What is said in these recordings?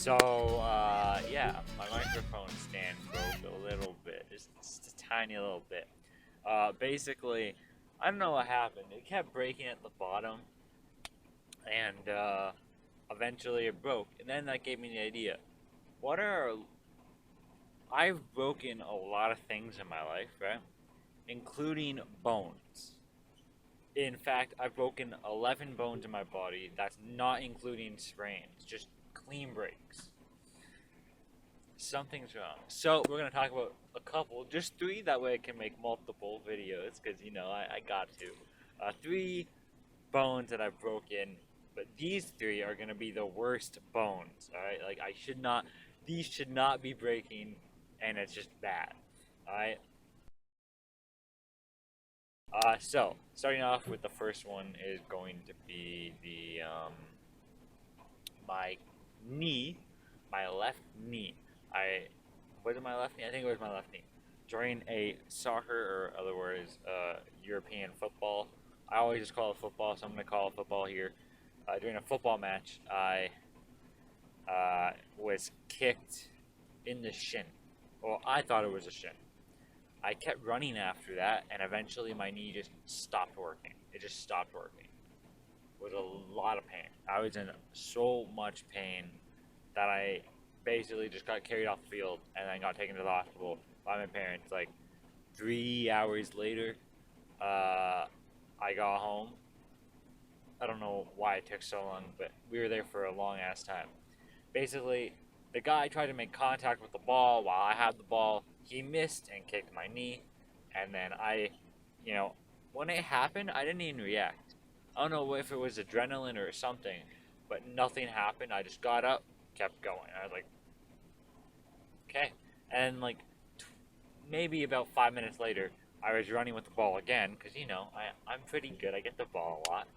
Yeah, my microphone stand broke a little bit, just a tiny little bit. Basically, I don't know what happened. It kept breaking at the bottom, and eventually it broke. And then that gave me the idea. What are I've broken a lot of things in my life, right? Including bones. In fact, I've broken 11 bones in my body. That's not including sprains, just clean breaks. Something's wrong. So we're gonna talk about a couple, just three. That way I can make multiple videos, because I got to. Three bones that I've broken, but these three are gonna be the worst bones. All right, like I should not. These should not be breaking, and it's just bad. All right. So starting off with the first one is going to be my knee, my left knee. I Was it my left knee? I think it was my left knee. During a soccer, or other words, European football. I always just call it football, so I'm gonna call it football here. During a football match, I was kicked in the shin. Well, I thought it was a shin. I kept running after that, and eventually my knee just stopped working. It just stopped working. It was a lot of pain. I was in so much pain that I basically just got carried off the field and then got taken to the hospital by my parents. Like 3 hours later, I got home. I don't know why it took so long, but we were there for a long ass time. Basically, the guy tried to make contact with the ball while I had the ball. He missed and kicked my knee, and then you know, when it happened, I didn't even react. I don't know if it was adrenaline or something, but nothing happened. I just got up, kept going. I was like, okay. And like maybe about 5 minutes later, I was running with the ball again because I'm pretty good. I get the ball a lot,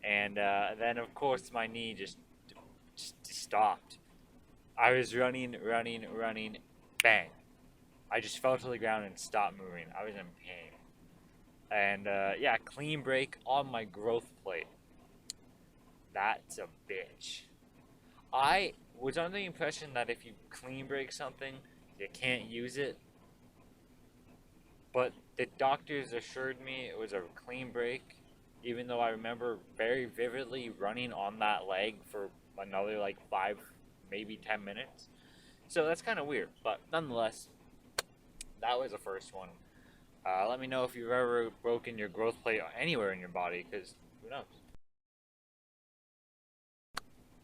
and then of course my knee just stopped. I was running, running, running, bang! I just fell to the ground and stopped moving. I was in pain, and yeah, clean break on my growth plate. That's a bitch. I was under the impression that if you clean break something, you can't use it, but the doctors assured me it was a clean break, even though I remember very vividly running on that leg for another like 5, maybe 10 minutes. So that's kind of weird, but nonetheless, that was the first one. Let me know if you've ever broken your growth plate anywhere in your body, because who knows?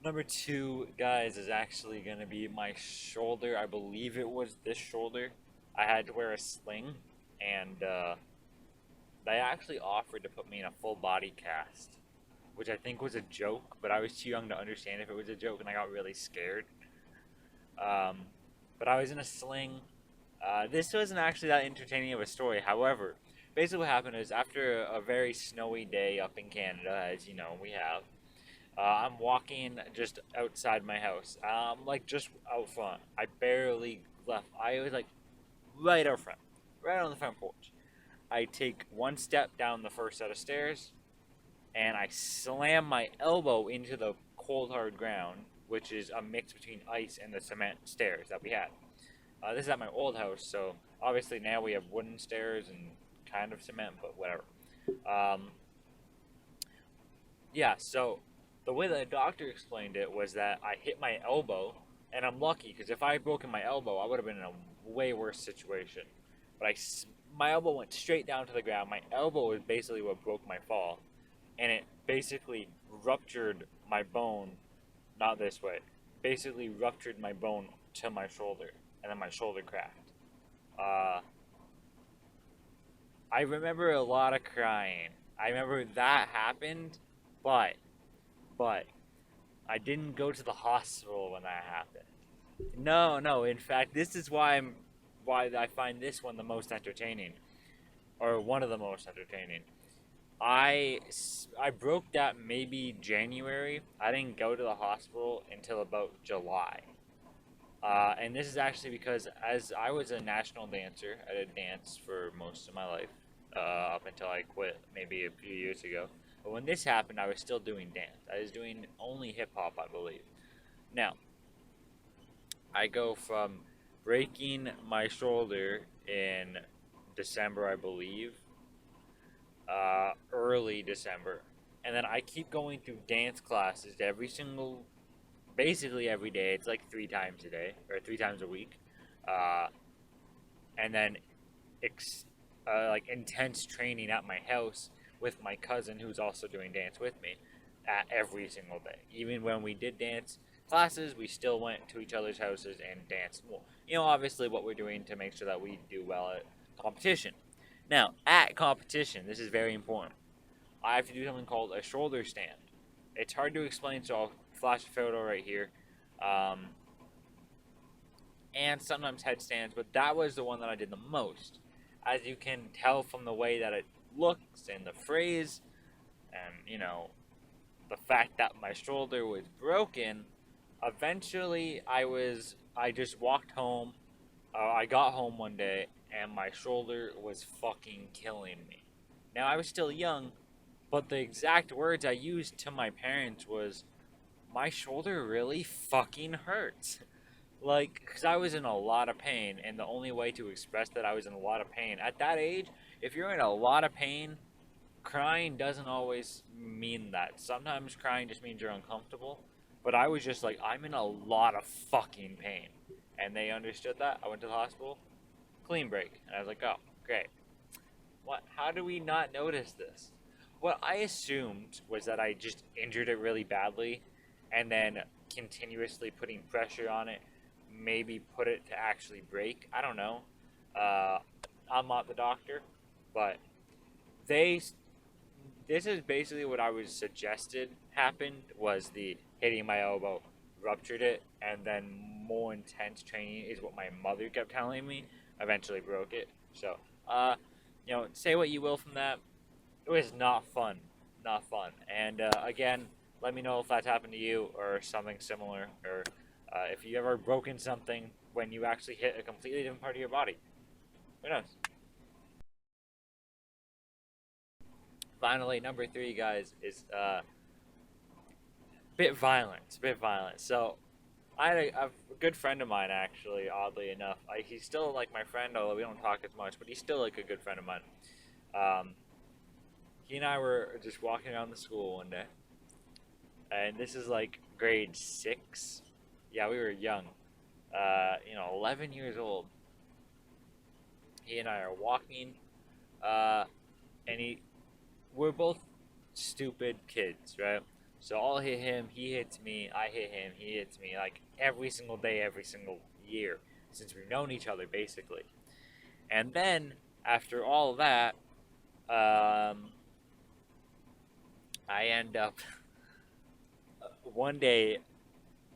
Number two, guys, is actually going to be my shoulder. I believe it was this shoulder. I had to wear a sling, and they actually offered to put me in a full body cast, which I think was a joke, but I was too young to understand if it was a joke, and I got really scared. Um, but I was in a sling. This wasn't actually that entertaining of a story. However, basically what happened is after a very snowy day up in Canada, as you know, we have, I'm walking just outside my house, like just out front. I barely left. I was like right out front, right on the front porch. I take one step down the first set of stairs, and I slam my elbow into the cold hard ground, which is a mix between ice and the cement stairs that we had. This is at my old house, so obviously now we have wooden stairs and kind of cement, but whatever. Um, yeah, so the way the doctor explained it was that I hit my elbow, and I'm lucky because if I had broken my elbow, I would have been in a way worse situation. But my elbow went straight down to the ground. My elbow is basically what broke my fall, and it basically ruptured my bone, not this way, basically ruptured my bone to my shoulder, and then my shoulder cracked. Uh, I remember a lot of crying. I remember that happened, but but I didn't go to the hospital when that happened. No, no. In fact, this is why I find this one the most entertaining, or one of the most entertaining. I broke that maybe January. I didn't go to the hospital until about July. And this is actually because as I was a national dancer, I did dance for most of my life, up until I quit maybe a few years ago. But when this happened, I was still doing dance. I was doing only hip hop, I believe. Now, I go from breaking my shoulder in December, I believe, early December, and then I keep going through dance classes basically every day. It's like 3 times a day or 3 times a week, uh, and then like intense training at my house with my cousin who's also doing dance with me at every single day. Even when we did dance classes, we still went to each other's houses and danced. Well, obviously what we're doing to make sure that we do well at competition. Now, at competition, this is very important. I have to do something called a shoulder stand. It's hard to explain, so I'll flash a photo right here. Um, and sometimes headstands, but that was the one that I did the most. As you can tell from the way that it looks and the phrase, and the fact that my shoulder was broken, eventually I just walked home. I got home one day and my shoulder was fucking killing me. Now I was still young, but the exact words I used to my parents was, "My shoulder really fucking hurts." Like, because I was in a lot of pain, and the only way to express that I was in a lot of pain at that age, if you're in a lot of pain, crying doesn't always mean that. Sometimes crying just means you're uncomfortable. But I was just like, I'm in a lot of fucking pain. And they understood that. I went to the hospital, clean break. And I was like, oh, great. What? How do we not notice this? What I assumed was that I just injured it really badly and then continuously putting pressure on it maybe put it to actually break. I don't know. Uh, I'm not the doctor, but they. This is basically what I was suggested happened was the hitting my elbow ruptured it, and then more intense training is what my mother kept telling me. Eventually broke it. So, say what you will from that. It was not fun, not fun. And again, let me know if that's happened to you or something similar, or if you ever broken something when you actually hit a completely different part of your body. Who knows? Finally, number three, guys, is bit violent. It's a bit violent. So, I had a good friend of mine, actually, oddly enough. He's still like my friend, although we don't talk as much, but he's still like a good friend of mine. Um, he and I were just walking around the school one day, and this is like grade six. Yeah, we were young. 11 years old. He and I are walking, uh, and we're both stupid kids, right? So I'll hit him, he hits me, I hit him, he hits me, like every single day, every single year, since we've known each other, basically. And then, after all that, um, I end up, one day,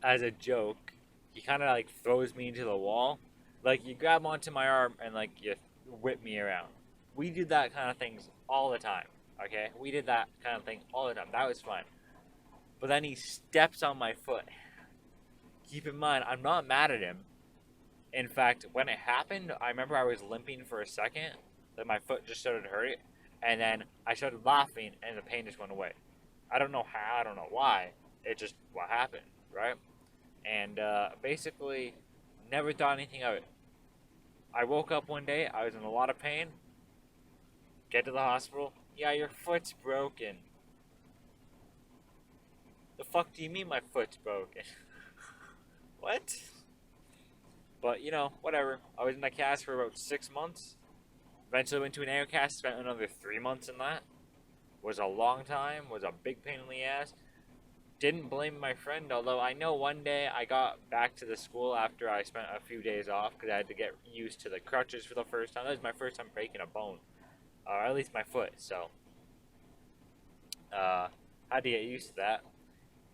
as a joke, he kind of like throws me into the wall. Like, you grab onto my arm and like you whip me around. We do that kind of things all the time, okay? We did that kind of thing all the time. That was fun. But then he steps on my foot. Keep in mind, I'm not mad at him. In fact, when it happened, I remember I was limping for a second, that my foot just started hurting, and then I started laughing, and the pain just went away. I don't know how, I don't know why. It just, what happened, right? And basically, never thought anything of it. I woke up one day, I was in a lot of pain, get to the hospital, yeah, your foot's broken. The fuck do you mean my foot's broken? What? But, whatever. I was in that cast for about 6 months. Eventually went to an air cast, spent another 3 months in that. Was a long time, was a big pain in the ass. Didn't blame my friend, although I know one day I got back to the school after I spent a few days off because I had to get used to the crutches for the first time. That was my first time breaking a bone, or at least my foot, so had to get used to that.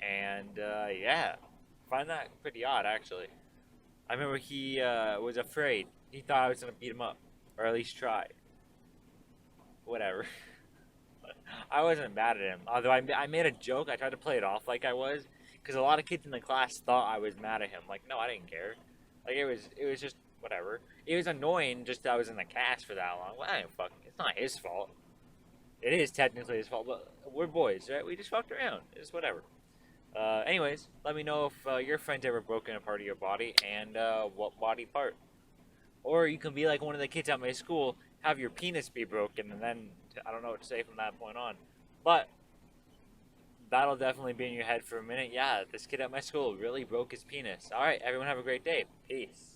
And yeah, find that pretty odd, actually. I remember he was afraid. He thought I was gonna beat him up, or at least try. Whatever. I wasn't mad at him. Although I made a joke. I tried to play it off like I was, because a lot of kids in the class thought I was mad at him. Like, no, I didn't care. Like, it was just whatever. It was annoying just that I was in the cast for that long. Well, I didn't fucking. It's not his fault. It is technically his fault, but we're boys, right? We just fucked around. It's whatever. Anyways, let me know if your friend's ever broken a part of your body and what body part. Or you can be like one of the kids at my school, have your penis be broken, and then I don't know what to say from that point on. But that'll definitely be in your head for a minute. Yeah, this kid at my school really broke his penis. All right, everyone have a great day. Peace.